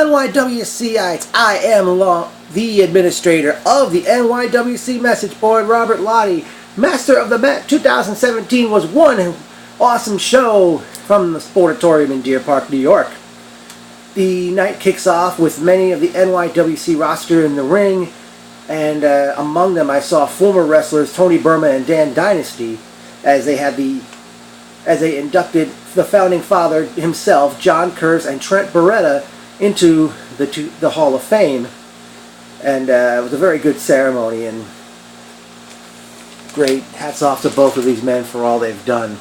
NYWCites, I am the administrator of the NYWC message board, Robert Lottie. Master of the Met 2017 was one awesome show from the Sportatorium in Deer Park, New York. The night kicks off with many of the NYWC roster in the ring, and among them I saw former wrestlers Tony Burma and Dan Dynasty as they inducted the founding father himself, John Kurz and Trent Beretta, into the Hall of Fame. And it was a very good ceremony, and great hats off to both of these men for all they've done.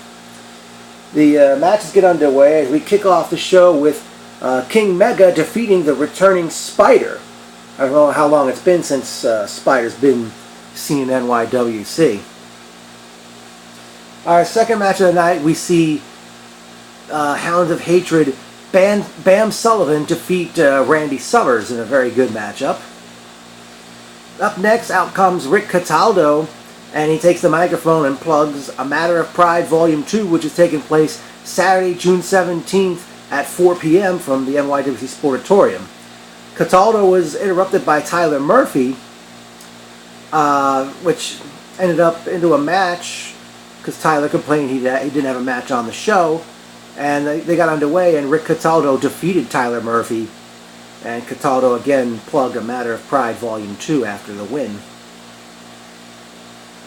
The matches get underway as we kick off the show with King Mega defeating the returning Spider. I don't know how long it's been since Spider's been seen in NYWC. Our second match of the night, we see Hounds of Hatred Bam Sullivan defeat Randy Summers in a very good matchup. Up next, out comes Rick Cataldo, and he takes the microphone and plugs A Matter of Pride Volume 2, which is taking place Saturday, June 17th at 4 p.m. from the NYWC Sportatorium. Cataldo was interrupted by Tyler Murphy, which ended up into a match because Tyler complained he didn't have a match on the show, and they got underway, and Rick Cataldo defeated Tyler Murphy, and Cataldo again plugged A Matter of Pride Volume 2 after the win.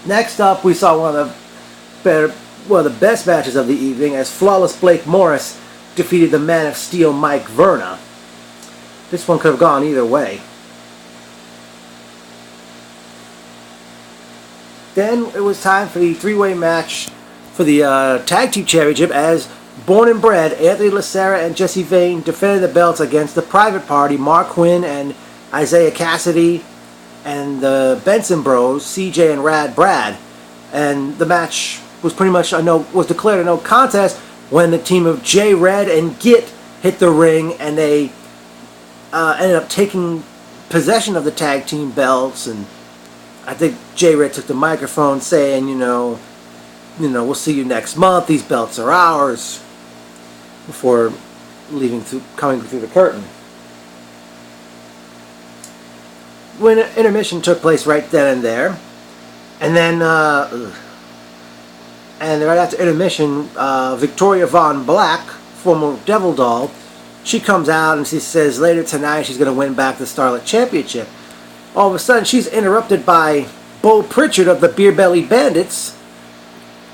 Next up, we saw one of the best matches of the evening as Flawless Blake Morris defeated the Man of Steel Mike Verna. This one could have gone either way. Then it was time for the three-way match for the Tag Team Championship as Born and Bred, Anthony Lacerra and Jesse Vane defended the belts against the Private Party, Mark Quinn and Isaiah Cassidy, and the Benson Bros, CJ and Rad Brad. And the match was pretty much was declared a no contest when the team of J Red and Git hit the ring, and they ended up taking possession of the tag team belts. And I think J Red took the microphone saying, we'll see you next month. These belts are ours. Before coming through the curtain. When intermission took place right then and there, and then right after intermission, Victoria Von Black, former Devil Doll, she comes out and she says later tonight she's going to win back the Starlet Championship. All of a sudden, she's interrupted by Bo Pritchard of the Beer Belly Bandits,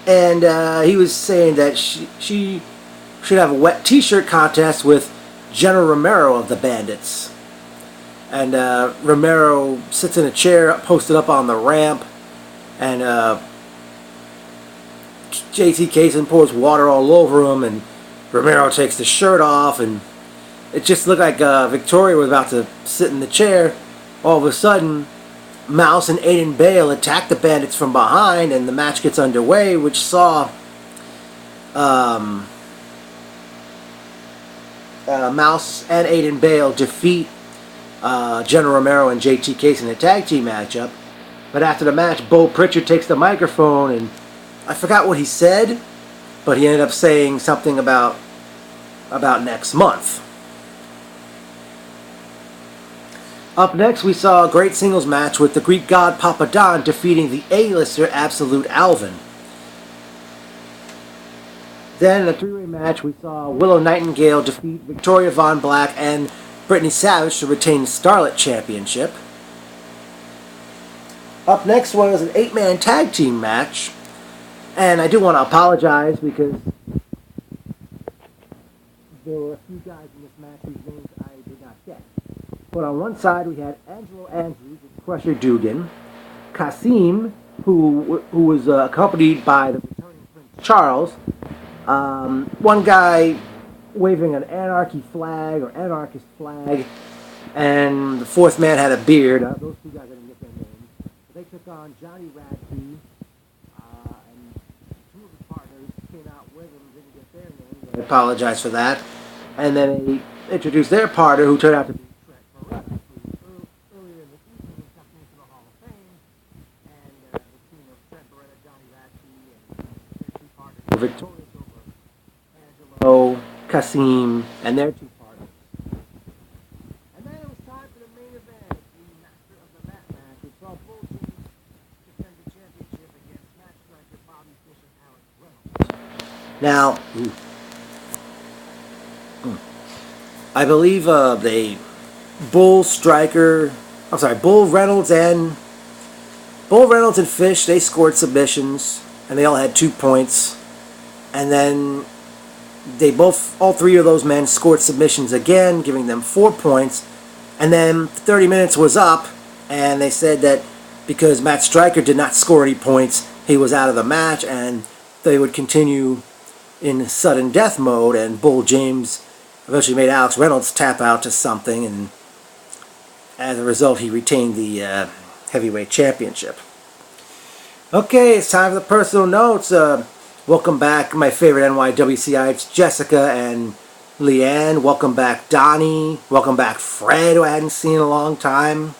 and he was saying that she should have a wet t-shirt contest with Jenna Romero of the Bandits. And Romero sits in a chair posted up on the ramp, and JT Kaysen pours water all over him, and Romero takes the shirt off, and it just looked like Victoria was about to sit in the chair. All of a sudden, Mouse and Aiden Bale attack the Bandits from behind, and the match gets underway, which saw Mouse and Aiden Bale defeat Jenna Romero and JT Case in a tag team matchup. But after the match, Bo Pritchard takes the microphone, and I forgot what he said, but he ended up saying something about next month. Up next, we saw a great singles match with the Greek God Papa Don defeating the A-lister Absolute Alvin. Then in a three-way match, we saw Willow Nightingale defeat Victoria Von Black and Brittany Savage to retain the Starlet Championship. Up next was an 8-man tag team match, and I do want to apologize because there were a few guys in this match whose names I did not get. But on one side, we had Angelo Andrews and Crusher Dugan, Kasim, who was accompanied by the returning Prince Charles, one guy waving an anarchy flag or anarchist flag, and the fourth man had a beard. Those two guys I didn't get their names. They took on Johnny Radke, and two of his partners came out with him, didn't get their names. I apologize for that. And then they introduced their partner, who turned out to be Trent Beretta, who earlier in the evening got into the Hall of Fame, and the team of Trent Beretta, Johnny Radke, and their two partners were victorious over Angelo, Kasim, and their two partners. Now, I believe Bull Reynolds and Fish, they scored submissions, and they all had 2 points. And then all three of those men scored submissions again, giving them 4 points. And then 30 minutes was up, and they said that because Matt Striker did not score any points, he was out of the match, and they would continue in sudden death mode. And Bull James eventually made Alex Reynolds tap out to something, and as a result, he retained the heavyweight championship. Okay, it's time for the personal notes. Welcome back, my favorite NYWCites, Jessica and Leanne. Welcome back, Donnie. Welcome back, Fred, who I hadn't seen in a long time.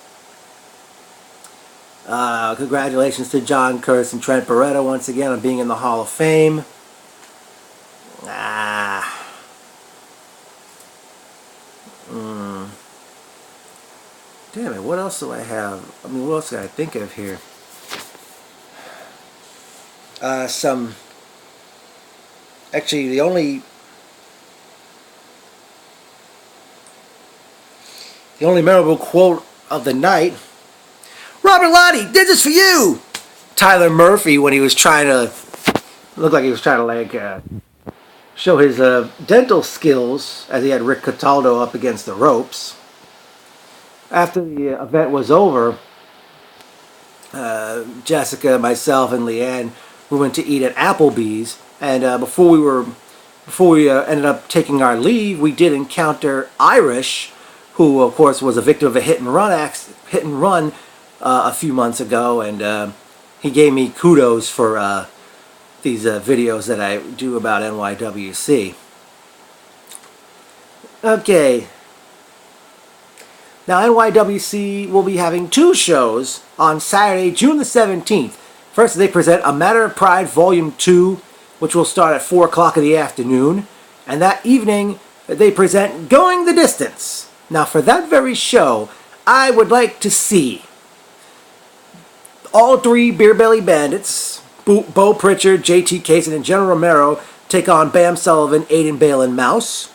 Congratulations to John Curtis and Trent Beretta once again on being in the Hall of Fame. Damn it, what else do I have? I mean, what else can I think of here? Actually, the only memorable quote of the night, Robert Lottie, did this for you! Tyler Murphy, when he was trying to, looked like he was trying to like show his dental skills as he had Rick Cataldo up against the ropes. After the event was over, Jessica, myself, and Leanne, we went to eat at Applebee's, and before we ended up taking our leave, we did encounter Irish, who of course was a victim of a hit and run a few months ago, and he gave me kudos for these videos that I do about NYWC. Okay. Now, NYWC will be having 2 shows on Saturday, June the 17th. First, they present A Matter of Pride Volume 2, which will start at 4 o'clock in the afternoon. And that evening, they present Going the Distance. Now, for that very show, I would like to see all 3 Beer Belly Bandits, Bo Pritchard, JT Cason, and General Romero, take on Bam Sullivan, Aiden Bale, and Mouse.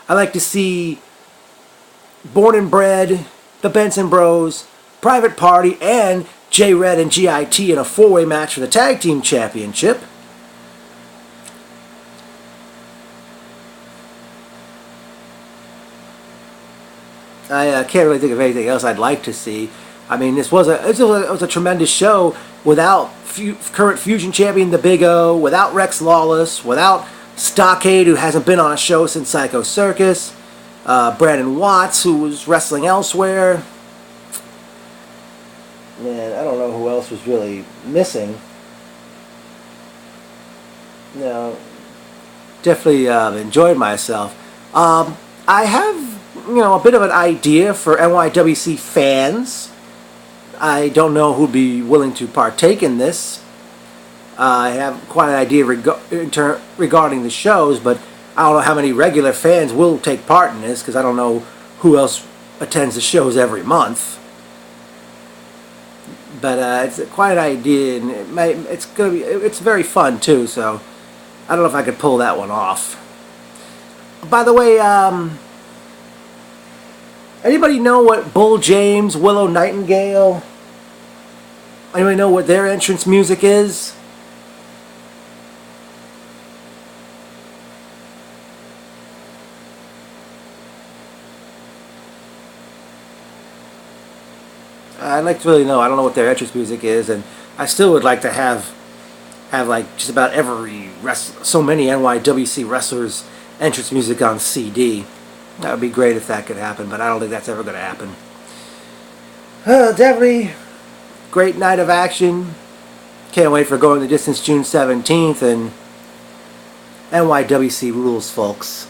I'd like to see Born and Bred, the Benson Bros, Private Party, and J-Red and GIT in a 4-way match for the Tag Team Championship. I can't really think of anything else I'd like to see. I mean, it was a tremendous show without current Fusion Champion the Big O, without Rex Lawless, without Stockade, who hasn't been on a show since Psycho Circus, Brandon Watts, who was wrestling elsewhere. Man, I don't know who else was really missing. No, definitely enjoyed myself. I have, a bit of an idea for NYWC fans. I don't know who'd be willing to partake in this. I have quite an idea regarding the shows, but I don't know how many regular fans will take part in this, because I don't know who else attends the shows every month. But it's quite an idea, and it's very fun too. So I don't know if I could pull that one off. By the way, anybody know what Bull James, Willow Nightingale? Anybody know what their entrance music is? I'd like to really know. I don't know what their entrance music is, and I still would like to have like just about so many NYWC wrestlers' entrance music on CD. That would be great if that could happen, but I don't think that's ever going to happen. Definitely great night of action. Can't wait for Going the Distance June 17th, and NYWC rules, folks.